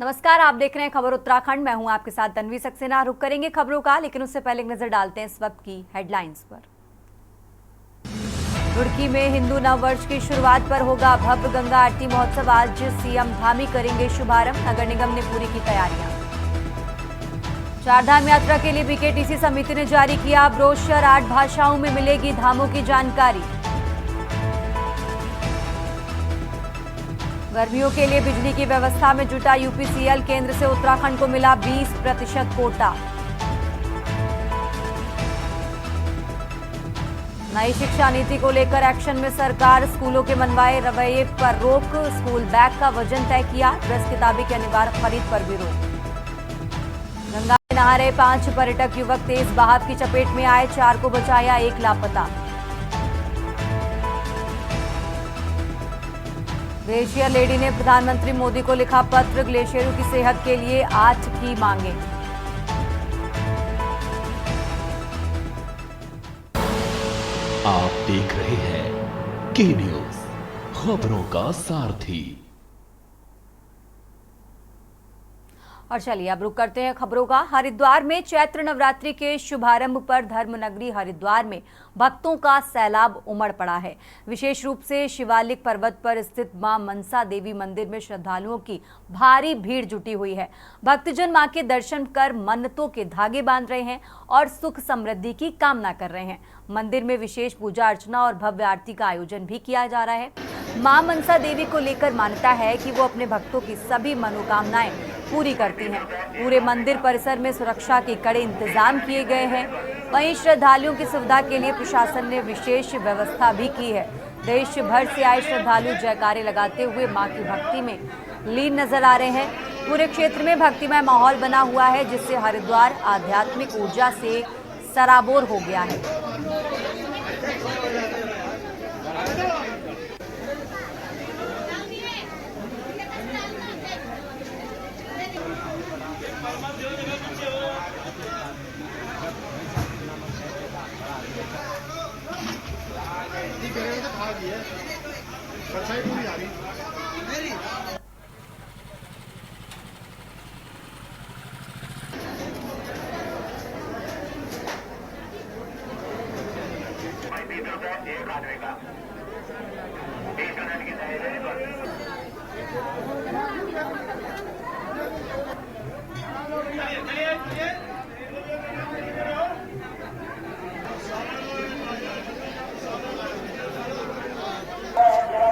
नमस्कार, आप देख रहे हैं खबर उत्तराखंड। मैं हूं आपके साथ तन्वी सक्सेना। रुक करेंगे खबरों का, लेकिन उससे पहले एक नजर डालते हैं इस वक्त की हेडलाइंस पर। रुड़की में हिंदू नव वर्ष की शुरुआत पर होगा भव्य गंगा आरती महोत्सव। आज सीएम धामी करेंगे शुभारंभ। नगर निगम ने पूरी की तैयारियां। चारधाम यात्रा के लिए बीकेटीसी समिति ने जारी किया ब्रोशर। 8 भाषाओं में मिलेगी धामों की जानकारी। गर्मियों के लिए बिजली की व्यवस्था में जुटा यूपीसीएल। केंद्र से उत्तराखंड को मिला 20% कोटा। नई शिक्षा नीति को लेकर एक्शन में सरकार। स्कूलों के मनवाए रवैये पर रोक। स्कूल बैग का वजन तय किया। ड्रेस किताबें की अनिवार्य खरीद पर भी रोक। गंगा में नहा रहे 5 पर्यटक युवक तेज बहाव की चपेट में आए। 4 को बचाया, 1 लापता। ग्लेशियर लेडी ने प्रधानमंत्री मोदी को लिखा पत्र। ग्लेशियरों की सेहत के लिए 8 की मांगे। आप देख रहे हैं के न्यूज, खबरों का सारथी। और चलिए अब रुक करते हैं खबरों का। हरिद्वार में चैत्र नवरात्रि के शुभारंभ पर धर्मनगरी हरिद्वार में भक्तों का सैलाब उमड़ पड़ा है। विशेष रूप से शिवालिक पर्वत पर स्थित मां मनसा देवी मंदिर में श्रद्धालुओं की भारी भीड़ जुटी हुई है। भक्तजन मां के दर्शन कर मन्नतों के धागे बांध रहे हैं और सुख समृद्धि की कामना कर रहे हैं। मंदिर में विशेष पूजा अर्चना और भव्य आरती का आयोजन भी किया जा रहा है। मां मनसा देवी को लेकर मान्यता है कि वो अपने भक्तों की सभी मनोकामनाएं पूरी करती हैं। पूरे मंदिर परिसर में सुरक्षा के कड़े इंतजाम किए गए हैं। वहीं श्रद्धालुओं की सुविधा के लिए प्रशासन ने विशेष व्यवस्था भी की है। देश भर से आए श्रद्धालु जयकारे लगाते हुए मां की भक्ति में लीन नजर आ रहे हैं। पूरे क्षेत्र में भक्तिमय माहौल बना हुआ है, जिससे हरिद्वार आध्यात्मिक ऊर्जा से सराबोर हो गया है।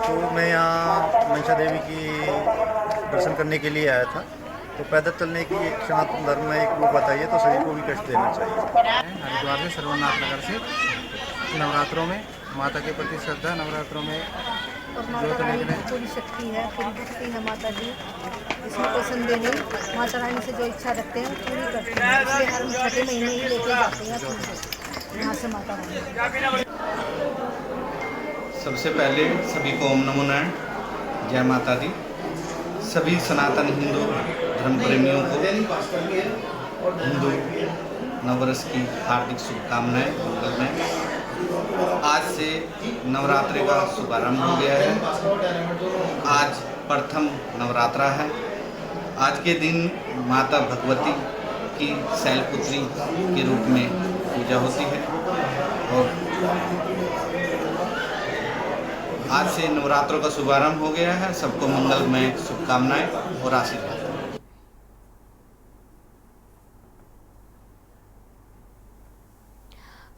तो मैं यहाँ मनसा देवी की दर्शन करने के लिए आया था। तो पैदल चलने की एक सनातन धर्म में एक वो बताइए तो सभी को भी कष्ट देना चाहिए। हरिद्वार से सर्वनाथ नगर से नवरात्रों में माता के प्रति श्रद्धा, नवरात्रों में और माता रानी की पूरी शक्ति है, पूरी भक्ति है माता जी। इसमें कोई संदेह नहीं, माता रानी से जो इच्छा रखते हैं पूरी करते हैं। इसलिए हर छठे महीने ही लेके जाते हैं यहाँ से माता रानी। सबसे पहले सभी को ओम नमो नारायण, जय माता दी। सभी सनातन हिंदू धर्म प्रेमियों को हिंदू नववर्ष की हार्दिक शुभकामनाएं, मंगलमय। आज से नवरात्रि का शुभारंभ हो गया है। आज प्रथम नवरात्रा है। आज के दिन माता भगवती की शैलपुत्री के रूप में पूजा होती है और आज से नवरात्रों का शुभारंभ हो गया है। सबको मंगलमय शुभकामनाएं और आशीर्वाद।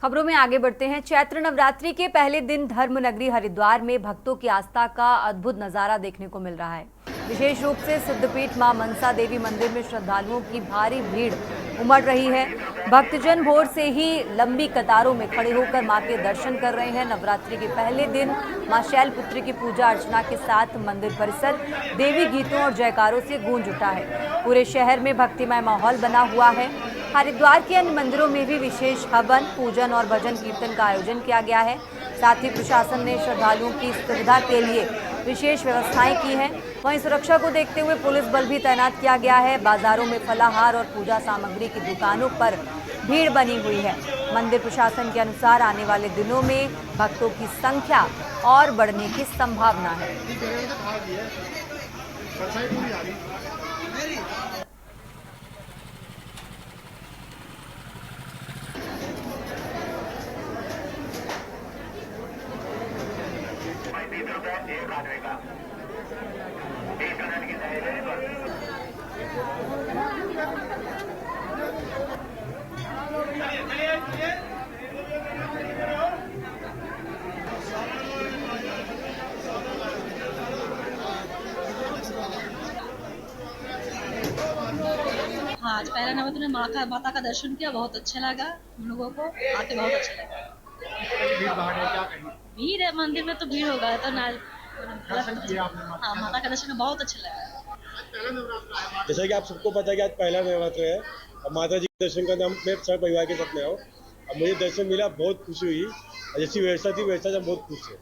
खबरों में आगे बढ़ते हैं। चैत्र नवरात्रि के पहले दिन धर्मनगरी हरिद्वार में भक्तों की आस्था का अद्भुत नजारा देखने को मिल रहा है। विशेष रूप से सिद्धपीठ मां मनसा देवी मंदिर में श्रद्धालुओं की भारी भीड़ उमड़ रही है। भक्तजन भोर से ही लंबी कतारों में खड़े होकर मां के दर्शन कर रहे हैं। नवरात्रि के पहले दिन मां शैलपुत्री की पूजा अर्चना के साथ मंदिर परिसर देवी गीतों और जयकारों से गूंज उठा है। पूरे शहर में भक्तिमय माहौल बना हुआ है। हरिद्वार के अन्य मंदिरों में भी विशेष हवन, पूजन और भजन कीर्तन का आयोजन किया गया है। साथ ही प्रशासन ने श्रद्धालुओं की सुविधा के लिए विशेष व्यवस्थाएं की हैं। वहीं सुरक्षा को देखते हुए पुलिस बल भी तैनात किया गया है। बाजारों में फलाहार और पूजा सामग्री की दुकानों पर भीड़ बनी हुई है। मंदिर प्रशासन के अनुसार आने वाले दिनों में भक्तों की संख्या और बढ़ने की संभावना है। आज पहला नवरात्र में माता का दर्शन किया, बहुत अच्छा लगा हम लोगों को, आके बहुत अच्छा लगा। भीड़ है मंदिर में, तो भीड़ होगा तो ना। हाँ, माता का दर्शन बहुत अच्छा लगा। जैसा कि आप सबको पता है कि आज पहला नवरात्र है और माता जी के दर्शन करने हम मैं सब परिवार के साथ में आऊँ। अब मुझे दर्शन मिला, बहुत खुशी हुई। जैसी व्यवस्था थी वैसा से हम बहुत खुश है।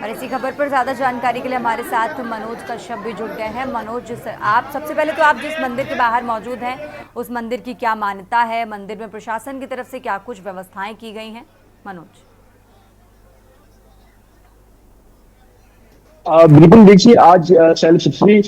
और इसी खबर पर ज्यादा जानकारी के लिए हमारे साथ मनोज कश्यप भी जुड़ गए हैं। मनोज, आप सबसे पहले तो आप जिस मंदिर के बाहर मौजूद हैं उस मंदिर की क्या मान्यता है, मंदिर में प्रशासन की तरफ से क्या कुछ व्यवस्थाएं की गई हैं? मनोज। बिल्कुल, देखिए आज शैलपुत्री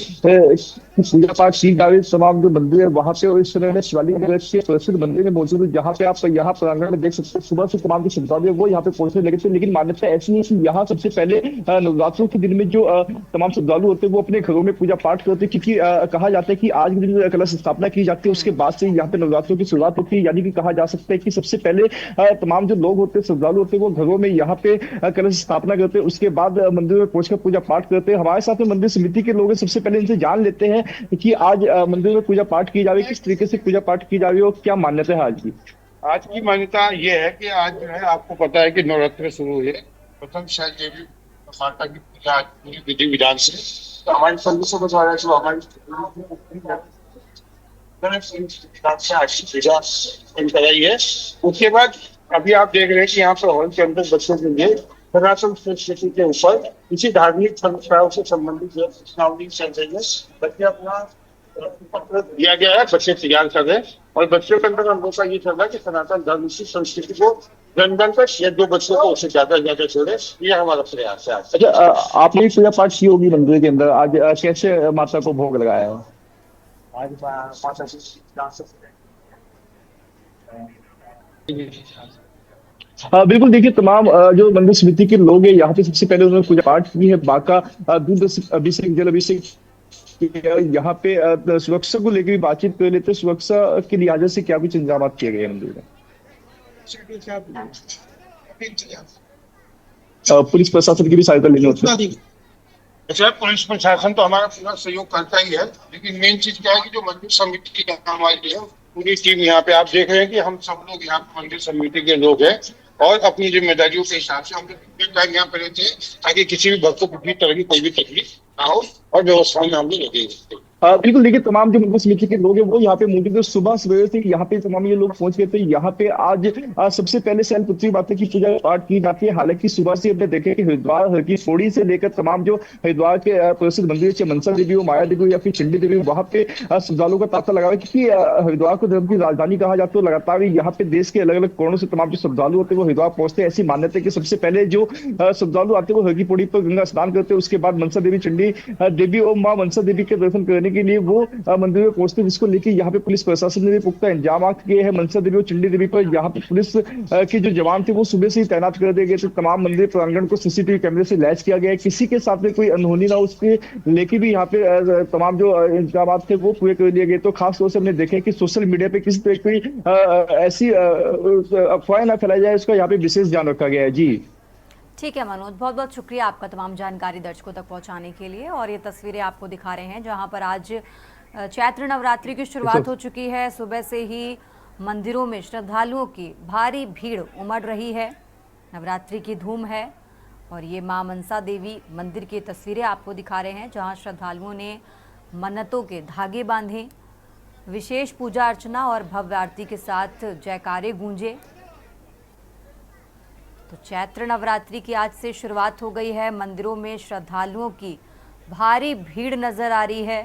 पूजा पाठ शील गावे तमाम जो मंदिर है वहां पे, और इस समय में शिवालिक नगर के प्रसिद्ध मंदिर में मौजूद है, जहाँ पे आप यहाँ प्रांगण में देख सकते हैं सुबह से तमाम जो श्रद्धालु है वो यहाँ पे पहुंचने लगे थे। लेकिन मान्यता ऐसी है कि यहाँ सबसे पहले नवरात्रों के दिन में जो तमाम श्रद्धालु होते हैं वो अपने घरों में पूजा पाठ करते हैं, क्योंकि कहा जाता है कि आज के दिन कलश स्थापना की जाती है, उसके बाद से यहाँ पे नवरात्रों की शुरुआत होती है। यानी कि कहा जा सकता है कि सबसे पहले तमाम जो लोग होते हैं, श्रद्धालु होते हैं, वो घरों में यहाँ पे कलश स्थापना करते हैं, उसके बाद मंदिर में पहुंचकर पूजा पाठ करते हैं। हमारे साथ में मंदिर समिति के लोग हैं, सबसे पहले इनसे जान लेते हैं कि आज मंदिर में पूजा पाठ की जा रही है, किस तरीके से पूजा पाठ की जा रही है और क्या मान्यता है आज की। आज की मान्यता ये है कि आज जो है आपको पता है कि नवरात्र शुरू हुए, प्रथम शैल देवी माता की पूजा आज पूरी विधि विधान से, तो हमारी सर्विसों को द्वारा जो हमारी आज की पूजा कराई है। उसके बाद अभी आप देख रहे हैं कि यहाँ पर हॉल के अंदर बच्चों के लिए सनातन संस्कृति के ऊपर किसी धार्मिक संस्थाओं से संबंधित जो प्रश्नावली चल रही है। बच्चे अपना पत्र दिया गया है, बच्चे तैयार कर रहे हैं, और बच्चों के अंदर हम लोग का ये चल रहा है कि सनातन धर्म की संस्कृति को जन जन तक या जो बच्चों को उससे ज्यादा छोड़े, ये हमारा प्रयास है। अच्छा, आपने पूजा पाठ की होगी मंदिर के अंदर, आज कैसे माता को भोग लगाया है? आज माता बिल्कुल, देखिए तमाम जो मंदिर समिति के लोग हैं यहाँ पे सबसे पहले उन्होंने पूजा पाठ की है, बाका दूध अभिषेक जल अभिषेक किया। यहाँ पे सुरक्षा को लेकर भी बातचीत कर लेते हैं। सुरक्षा के लिहाज से क्या कुछ इंतजाम किए गए हैं मंदिर में? पुलिस प्रशासन की भी सहायता लेनी होती है। अच्छा, पुलिस प्रशासन तो हमारा पूरा सहयोग करता ही है, लेकिन मेन चीज क्या है कि जो मंदिर समिति की हमारी है पूरी टीम यहाँ पे आप देख रहे हैं कि हम सब लोग यहाँ मंदिर समिति के लोग हैं, और अपनी जिम्मेदारियों के हिसाब से हम लोग यहाँ पे रहते हैं ताकि किसी भी भक्त को किसी तरह की कोई भी तकलीफ ना हो, और व्यवस्थाओं में हम लोग लगे। बिल्कुल, देखिए तमाम जो मंदिर समिति के लोग हैं वो यहाँ पे मौजूद है। सुबह सवेरे से यहाँ पे तमाम ये लोग पहुंच गए थे। यहाँ पे आज सबसे पहले शैलपुत्री माता की पूजा पाठ की जाती है। हालांकि सुबह से हमने देखे कि हरिद्वार की पौड़ी से लेकर तमाम जो हरिद्वार के प्रसिद्ध मंदिर चाहे मनसा देवी हो, माया देवी हो या फिर चंडी देवी, वहाँ पे श्रद्धालुओं का तांता लगा है, क्योंकि हरिद्वार को धर्म की राजधानी कहा जाता है। लगातार यहाँ पे देश के अलग अलग कोनों से तमाम जो श्रद्धालु होते हैं वो हरिद्वार पहुंचते हैं। ऐसी मान्यता है कि सबसे पहले जो श्रद्धालु आते हैं वो हर की पौड़ी पर गंगा स्नान करते हैं, उसके बाद मनसा देवी, चंडी देवी और माँ मनसा देवी के दर्शन करने के लिए वो मंदिर में पहुंचते, जिसको लेकर यहाँ पे पुलिस प्रशासन ने भी पुख्ता इंतजाम किए हैं। मनसा देवी और चंडी देवी पर यहाँ पे पुलिस के जो जवान थे वो सुबह से ही तैनात कर दिए गए थे। तमाम मंदिर प्रांगण को सीसीटीवी कैमरे से लैस किया गया है, किसी के साथ में कोई अनहोनी ना हो उसके लेके भी यहाँ पे तमाम जो इंतजाम थे वो पूरे कर दिए गए। तो खास तौर से हमने देखे कि सोशल मीडिया पे किसी तरह की ऐसी अफवाह ना फैलाई जाए, उसका यहाँ पे विशेष ध्यान रखा गया है। जी ठीक है मनोज, बहुत बहुत शुक्रिया आपका तमाम जानकारी दर्शकों तक पहुंचाने के लिए। और ये तस्वीरें आपको दिखा रहे हैं जहां पर आज चैत्र नवरात्रि की शुरुआत हो चुकी है। सुबह से ही मंदिरों में श्रद्धालुओं की भारी भीड़ उमड़ रही है, नवरात्रि की धूम है। और ये मां मनसा देवी मंदिर की तस्वीरें आपको दिखा रहे हैं जहां श्रद्धालुओं ने मन्नतों के धागे बांधे, विशेष पूजा अर्चना और भव्य आरती के साथ जयकारे गूंजे। तो चैत्र नवरात्रि की आज से शुरुआत हो गई है। मंदिरों में श्रद्धालुओं की भारी भीड़ नजर आ रही है।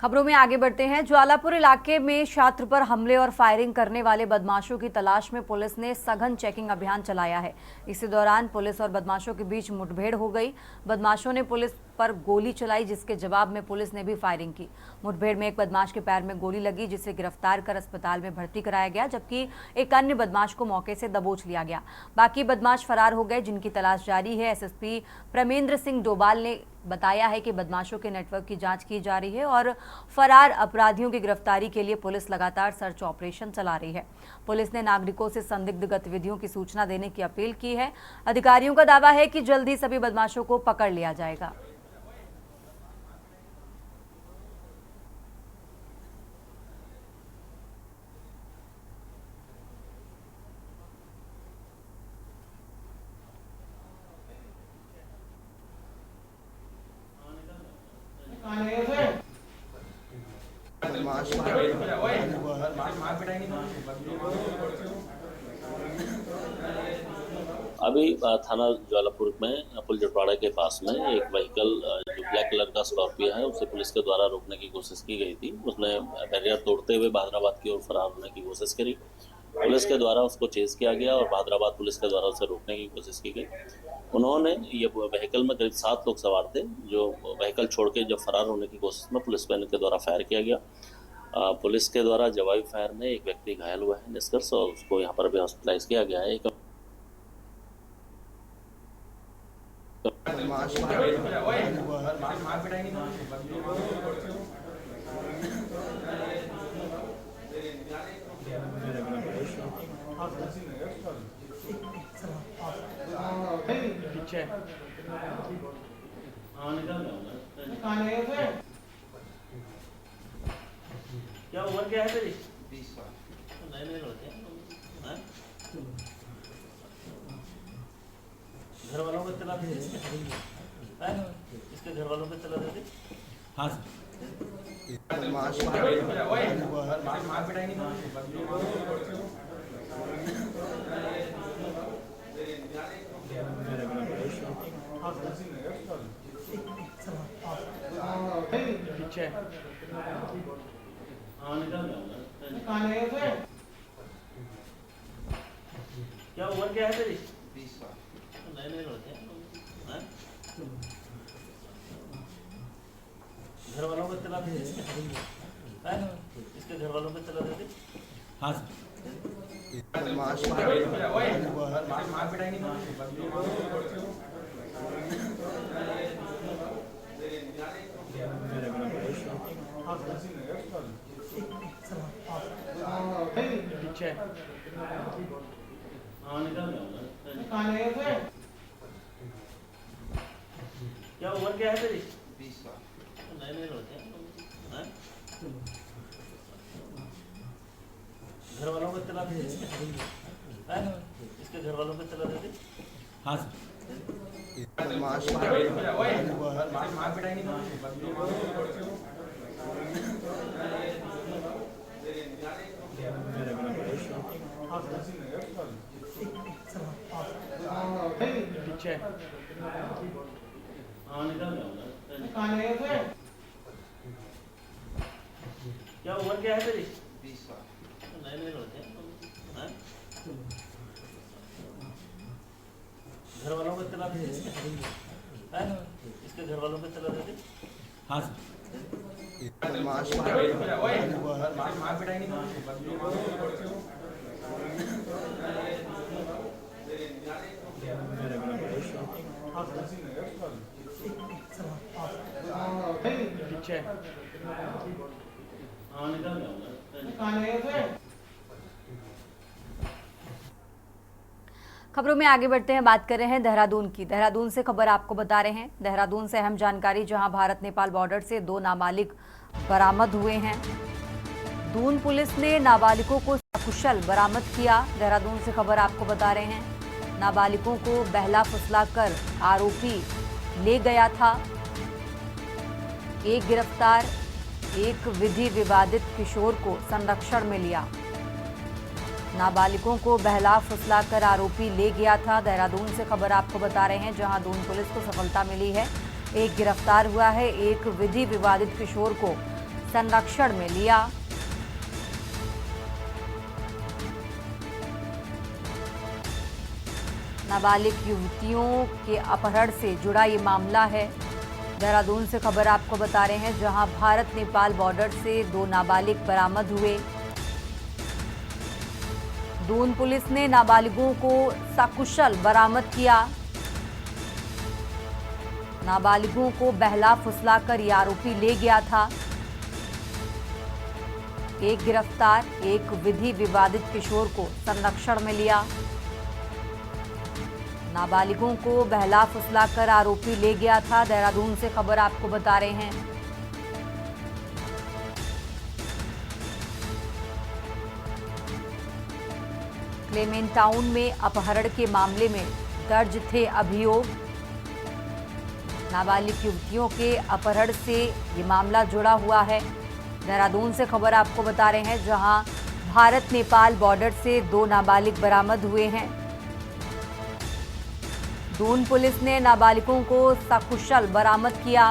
खबरों में आगे बढ़ते हैं। ज्वालापुर इलाके में छात्र पर हमले और फायरिंग करने वाले बदमाशों की तलाश में पुलिस ने सघन चेकिंग अभियान चलाया है। इसी दौरान पुलिस और बदमाशों के बीच मुठभेड़ हो गई। बदमाशों ने पुलिस पर गोली चलाई, जिसके जवाब में पुलिस ने भी फायरिंग की। मुठभेड़ में एक बदमाश के पैर में गोली लगी, जिसे गिरफ्तार कर अस्पताल में भर्ती कराया गया, जबकि एक अन्य बदमाश को मौके से दबोच लिया गया। बाकी बदमाश फरार हो गए, जिनकी तलाश जारी है। एसएसपी प्रमेंद्र सिंह डोभाल ने बताया है कि बदमाशों के नेटवर्क की जांच की जा रही है और फरार अपराधियों की गिरफ्तारी के लिए पुलिस लगातार सर्च ऑपरेशन चला रही है। पुलिस ने नागरिकों से संदिग्ध गतिविधियों की सूचना देने की अपील की है। अधिकारियों का दावा है कि जल्द ही सभी बदमाशों को पकड़ लिया जाएगा। अभी थाना ज्वालापुर में पुल जटवाड़ा के पास में एक व्हीकल जो ब्लैक कलर का स्कॉर्पियो है, उसे पुलिस के द्वारा रोकने की कोशिश की गई थी। उसने बैरियर तोड़ते हुए बहादुराबाद की ओर फरार होने की कोशिश करी। पुलिस के द्वारा उसको चेज किया गया और बहादुराबाद पुलिस के द्वारा उसे रोकने की कोशिश की गई। उन्होंने ये व्हीकल में करीब 7 लोग सवार थे, जो व्हीकल छोड़ के जब फरार होने की कोशिश में पुलिस के द्वारा फायर किया गया। पुलिस के द्वारा जवाबी फायर में एक व्यक्ति घायल हुआ है निष्कर्ष, और उसको यहाँ पर अभी हॉस्पिटलाइज किया गया है। क्या उम्र क्या है तेरी? 20 साल। नए लड़के हैं। घर वालों को इत्तला दे दी? इसके घर वालों को इत्तला दे दी? हाँ सर। क्या उम्र क्या है तेरी? 20 साल। नए लड़के हैं। घर वालों को इत्तला दे दी? इसके घर वालों को इत्तला दे दी? हाँ सर। क्या उम्र क्या है तेरी? 20 साल। नए लड़के हैं। घर वालों को इत्तला दे दी? इसके घर वालों को इत्तला दे दी? हाँ सर। क्या उम्र क्या है तेरी? 20 साल। नए लड़के हैं। घर वालों को इत्तला दे दी? इसके घर वालों को इत्तला दे दी? हाँ सर। खबरों में आगे बढ़ते हैं। बात कर रहे हैं देहरादून की। देहरादून से खबर आपको बता रहे हैं। देहरादून से अहम जानकारी, जहां भारत नेपाल बॉर्डर से 2 नाबालिग बरामद हुए हैं। दून पुलिस ने नाबालिगों को सकुशल बरामद किया। देहरादून से खबर आपको बता रहे हैं। नाबालिगों को बहला फुसला कर आरोपी ले गया था। एक गिरफ्तार, एक विधि विवादित किशोर को संरक्षण में लिया। नाबालिगों को बहला फुसला कर आरोपी ले गया था। देहरादून से खबर आपको बता रहे हैं, जहां दून पुलिस को सफलता मिली है। एक गिरफ्तार हुआ है, एक विधि विवादित किशोर को संरक्षण में लिया। नाबालिग युवतियों के अपहरण से जुड़ा ये मामला है। देहरादून से खबर आपको बता रहे हैं, जहां भारत नेपाल बॉर्डर से 2 नाबालिग बरामद हुए। दून पुलिस ने नाबालिगों को सकुशल बरामद किया। नाबालिगों को बहला फुसलाकर ये आरोपी ले गया था। एक गिरफ्तार, एक विधि विवादित किशोर को संरक्षण में लिया। नाबालिगों को बहला फुसलाकर आरोपी ले गया था। देहरादून से खबर आपको बता रहे हैं। क्लेमेंट टाउन में अपहरण के मामले में दर्ज थे अभियोग। नाबालिग युवतियों के अपहरण से ये मामला जुड़ा हुआ है। देहरादून से खबर आपको बता रहे हैं, जहां भारत नेपाल बॉर्डर से 2 नाबालिग बरामद हुए हैं। दून पुलिस ने नाबालिगों को सकुशल बरामद किया।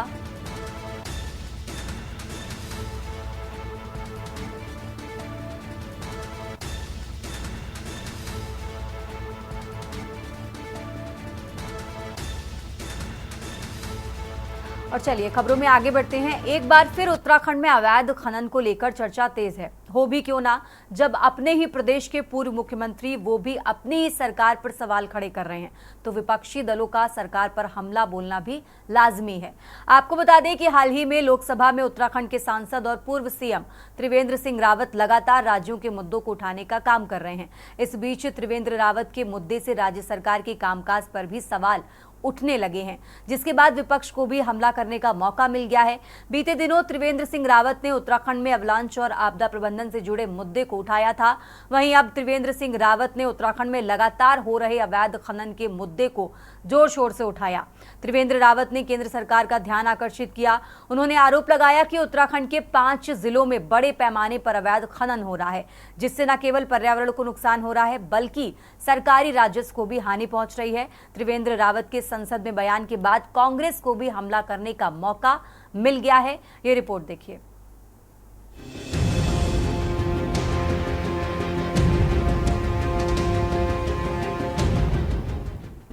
और चलिए खबरों में आगे बढ़ते हैं। एक बार फिर उत्तराखंड में अवैध खनन को लेकर चर्चा तेज है। हो भी क्यों ना, जब अपने ही प्रदेश के पूर्व मुख्यमंत्री वो भी अपनी ही सरकार पर सवाल खड़े कर रहे हैं, तो विपक्षी दलों का सरकार पर हमला बोलना भी लाजमी है। आपको बता दें कि हाल ही में लोकसभा में उत्तराखंड के सांसद और पूर्व सीएम त्रिवेंद्र सिंह रावत लगातार राज्यों के मुद्दों को उठाने का काम कर रहे हैं। इस बीच त्रिवेंद्र रावत के मुद्दे से राज्य सरकार के कामकाज पर भी सवाल उठने लगे हैं, जिसके बाद विपक्ष को भी हमला करने का मौका मिल गया है। बीते दिनों त्रिवेंद्र सिंह रावत ने उत्तराखंड में अवलांच और आपदा प्रबंधन से जुड़े मुद्दे को उठाया था। वहीं अब त्रिवेंद्र सिंह रावत ने उत्तराखंड में लगातार हो रहे अवैध खनन के मुद्दे को जोर शोर से उठाया। त्रिवेंद्र रावत ने केंद्र सरकार का ध्यान आकर्षित किया। उन्होंने आरोप लगाया कि उत्तराखंड के 5 जिलों में बड़े पैमाने पर अवैध खनन हो रहा है, जिससे न केवल पर्यावरण को नुकसान हो रहा है बल्कि सरकारी राजस्व को भी हानि पहुंच रही है। त्रिवेंद्र रावत के संसद में बयान के बाद कांग्रेस को भी हमला करने का मौका मिल गया है। ये रिपोर्ट देखिए।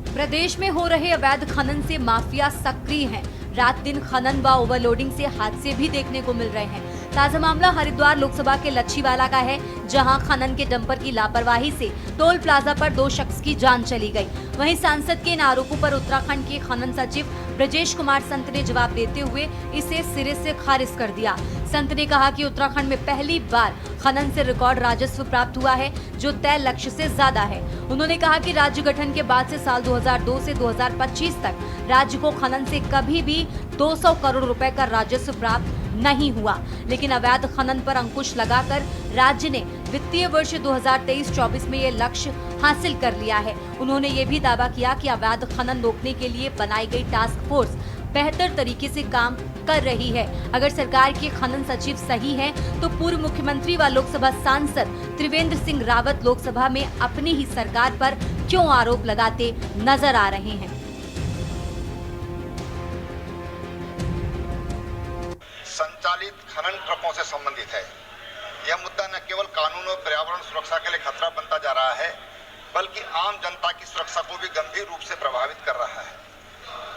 प्रदेश में हो रहे अवैध खनन से माफिया सक्रिय हैं। रात दिन खनन व ओवरलोडिंग से हादसे भी देखने को मिल रहे हैं। ताजा मामला हरिद्वार लोकसभा के लच्छीवाला का है, जहां खनन के डंपर की लापरवाही से टोल प्लाजा पर 2 शख्स की जान चली गई। वहीं सांसद के इन आरोपों पर उत्तराखंड के खनन सचिव ब्रजेश कुमार संत ने जवाब देते हुए इसे सिरे से खारिज कर दिया। संत ने कहा कि उत्तराखंड में पहली बार खनन से रिकॉर्ड राजस्व प्राप्त हुआ है, जो तय लक्ष्य से ज्यादा है। उन्होंने कहा कि राज्य गठन के बाद से साल 2002 से 2025 तक राज्य को खनन से कभी भी 200 करोड़ रुपए का राजस्व प्राप्त नहीं हुआ, लेकिन अवैध खनन पर अंकुश लगाकर राज्य ने वित्तीय वर्ष 2023-24 में ये लक्ष्य हासिल कर लिया है। उन्होंने ये भी दावा किया कि अवैध खनन रोकने के लिए बनाई गई टास्क फोर्स बेहतर तरीके से काम कर रही है। अगर सरकार के खनन सचिव सही हैं, तो पूर्व मुख्यमंत्री व लोकसभा सांसद त्रिवेंद्र सिंह रावत लोकसभा में अपनी ही सरकार पर क्यों आरोप लगाते नजर आ रहे हैं। संचालित खनन ट्रकों से संबंधित है। यह मुद्दा न केवल कानून और पर्यावरण सुरक्षा के लिए खतरा बनता जा रहा है, बल्कि आम जनता की सुरक्षा को भी गंभीर रूप से प्रभावित कर रहा है।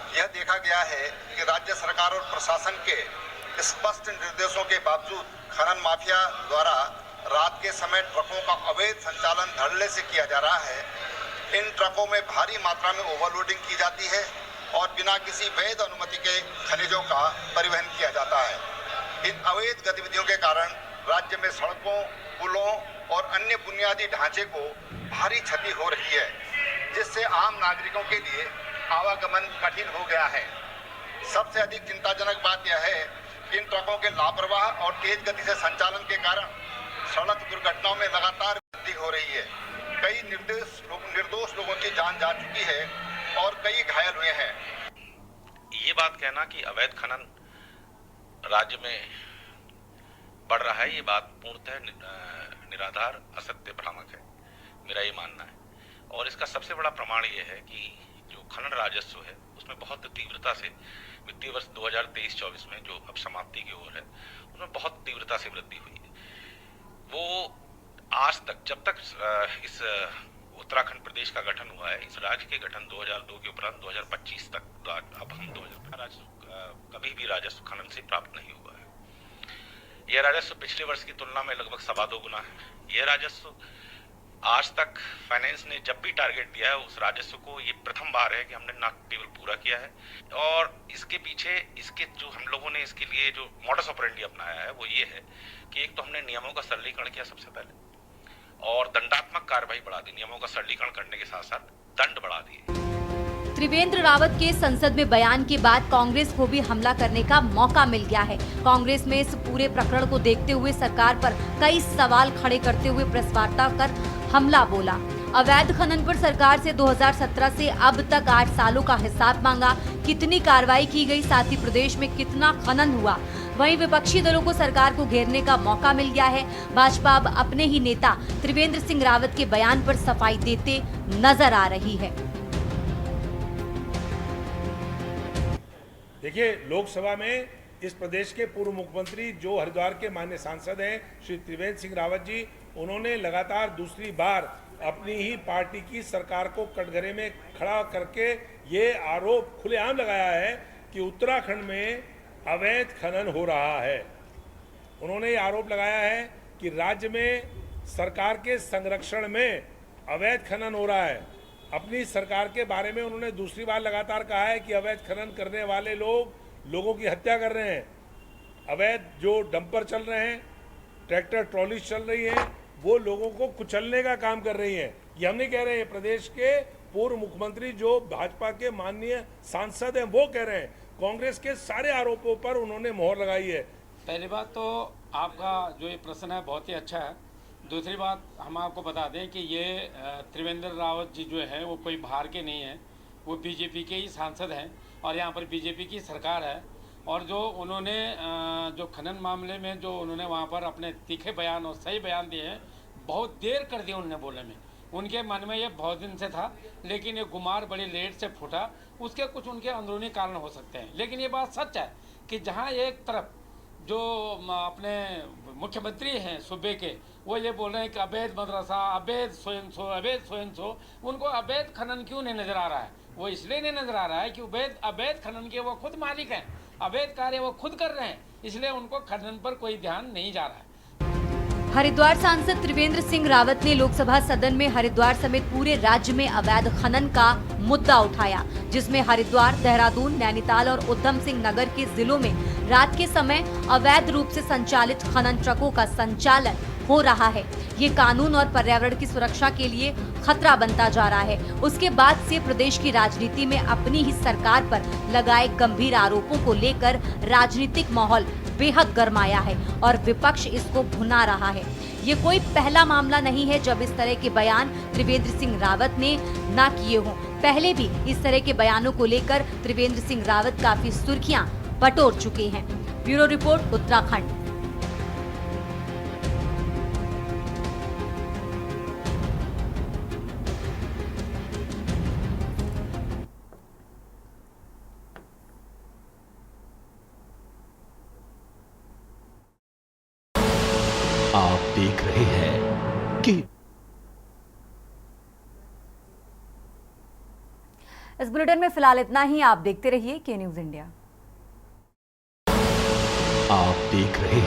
यह देखा गया है कि राज्य सरकार और प्रशासन के स्पष्ट निर्देशों के बावजूद खनन माफिया द्वारा रात के समय ट्रकों का अवैध संचालन धड़ल्ले से किया जा रहा है। इन ट्रकों में भारी मात्रा में ओवरलोडिंग की जाती है और बिना किसी वैध अनुमति के खनिजों का परिवहन किया जाता है। इन अवैध गतिविधियों के कारण राज्य में सड़कों, पुलों और अन्य बुनियादी ढांचे को भारी क्षति हो रही है, जिससे आम नागरिकों के लिए आवागमन कठिन हो गया है। सबसे अधिक चिंताजनक बात यह है कि इन ट्रकों के लापरवाह और तेज गति से संचालन के कारण सड़क दुर्घटनाओं में लगातार वृद्धि हो रही है। कई निर्दोष लोगों की जान जा चुकी है और कई घायल हुए हैं। ये बात कहना कि अवैध खनन राज्य में बढ़ रहा है, ये बात पूर्णतः निराधार, असत्य, भ्रामक है, मेरा ये मानना है। और इसका सबसे बड़ा प्रमाण ये है कि जो खनन राजस्व है उसमें बहुत तीव्रता से वित्तीय वर्ष 2023-24 में जो अब समाप्ति की ओर है, उसमें बहुत तीव्रता से वृद्धि हुई है। वो आज तक, जब तक इस उत्तराखंड प्रदेश का गठन हुआ है, इस राज्य के गठन 2002 के उपरांत 2025 तक, अब हम 2000 कभी भी राजस्व खनन से प्राप्त नहीं हुआ है। यह राजस्व पिछले वर्ष की तुलना में लगभग 2.25 गुना है। यह राजस्व आज तक फाइनेंस ने जब भी टारगेट दिया है, उस राजस्व को ये प्रथम बार है कि हमने न केवल पूरा किया है, और इसके पीछे इसके जो हम लोगों ने इसके लिए जो मॉडस ऑपरेंडी अपनाया है वो ये है कि एक तो हमने नियमों का सरलीकरण किया सबसे पहले, और दंडात्मक कार्रवाई बढ़ा दी। नियमों का सरलीकरण करने के साथ साथ दंड बढ़ा दिए। त्रिवेंद्र रावत के संसद में बयान के बाद कांग्रेस को भी हमला करने का मौका मिल गया है। कांग्रेस में इस पूरे प्रकरण को देखते हुए सरकार पर कई सवाल खड़े करते हुए प्रेस वार्ता कर हमला बोला। अवैध खनन पर सरकार से 2017 से अब तक 8 सालों का हिसाब मांगा, कितनी कार्रवाई की गई, साथ ही प्रदेश में कितना खनन हुआ। वहीं विपक्षी दलों को सरकार को घेरने का मौका मिल गया है। भाजपा अब अपने ही नेता त्रिवेंद्र सिंह रावत के बयान पर सफाई देते नजर आ रही है। देखिए, लोकसभा में इस प्रदेश के पूर्व मुख्यमंत्री जो हरिद्वार के माननीय सांसद हैं श्री त्रिवेंद्र सिंह रावत जी, उन्होंने लगातार दूसरी बार अपनी ही पार्टी की सरकार को कटघरे में खड़ा करके ये आरोप खुलेआम लगाया है कि उत्तराखंड में अवैध खनन हो रहा है। उन्होंने ये आरोप लगाया है कि राज्य में सरकार के संरक्षण में अवैध खनन हो रहा है। अपनी सरकार के बारे में उन्होंने दूसरी बार लगातार कहा है कि अवैध खनन करने वाले लोगों की हत्या कर रहे हैं। अवैध जो डंपर चल रहे हैं, ट्रैक्टर ट्रॉली चल रही हैं, वो लोगों को कुचलने का काम कर रही हैं। ये हम नहीं कह रहे हैं, प्रदेश के पूर्व मुख्यमंत्री जो भाजपा के माननीय सांसद हैं वो कह रहे हैं। कांग्रेस के सारे आरोपों पर उन्होंने मोहर लगाई है। पहली बात तो आपका जो ये प्रश्न है बहुत ही अच्छा है। दूसरी बात हम आपको बता दें कि ये त्रिवेंद्र रावत जी जो है वो कोई बाहर के नहीं हैं, वो बीजेपी के ही सांसद हैं और यहाँ पर बीजेपी की सरकार है। और जो उन्होंने जो खनन मामले में जो उन्होंने वहाँ पर अपने तीखे बयान और सही बयान दिए हैं, बहुत देर कर दी उन्होंने बोलने में। उनके मन में ये बहुत दिन से था, लेकिन ये गुमार बड़ी लेट से फूटा। उसके कुछ उनके अंदरूनी कारण हो सकते हैं, लेकिन ये बात सच है कि जहाँ एक तरफ जो अपने मुख्यमंत्री हैं सूबे के, वो ये बोल रहे हैं कि अवैध मदरसा, अवैध सो, उनको अवैध खनन क्यों नहीं नजर आ रहा है? वो इसलिए नहीं नजर आ रहा है कि अवैध खनन के वो खुद मालिक हैं, अवैध कार्य वो खुद कर रहे हैं, इसलिए उनको खनन पर कोई ध्यान नहीं जा रहा है। हरिद्वार सांसद त्रिवेंद्र सिंह रावत ने लोकसभा सदन में हरिद्वार समेत पूरे राज्य में अवैध खनन का मुद्दा उठाया, जिसमें हरिद्वार, देहरादून, नैनीताल और उधम सिंह नगर के जिलों में रात के समय अवैध रूप से संचालित खनन ट्रकों का संचालन हो रहा है। ये कानून और पर्यावरण की सुरक्षा के लिए खतरा बनता जा रहा है। उसके बाद से प्रदेश की राजनीति में अपनी ही सरकार पर लगाए गंभीर आरोपों को लेकर राजनीतिक माहौल बेहद गरमाया है और विपक्ष इसको भुना रहा है। ये कोई पहला मामला नहीं है जब इस तरह के बयान त्रिवेंद्र सिंह रावत ने ना किए हों। पहले भी इस तरह के बयानों को लेकर त्रिवेंद्र सिंह रावत काफी सुर्खियां बटोर चुके हैं। Bureau report, Uttarakhand. आप देख रहे हैं कि इस बुलेटिन में फिलहाल इतना ही। आप देखते रहिए के न्यूज़ इंडिया। आप देख रहे हैं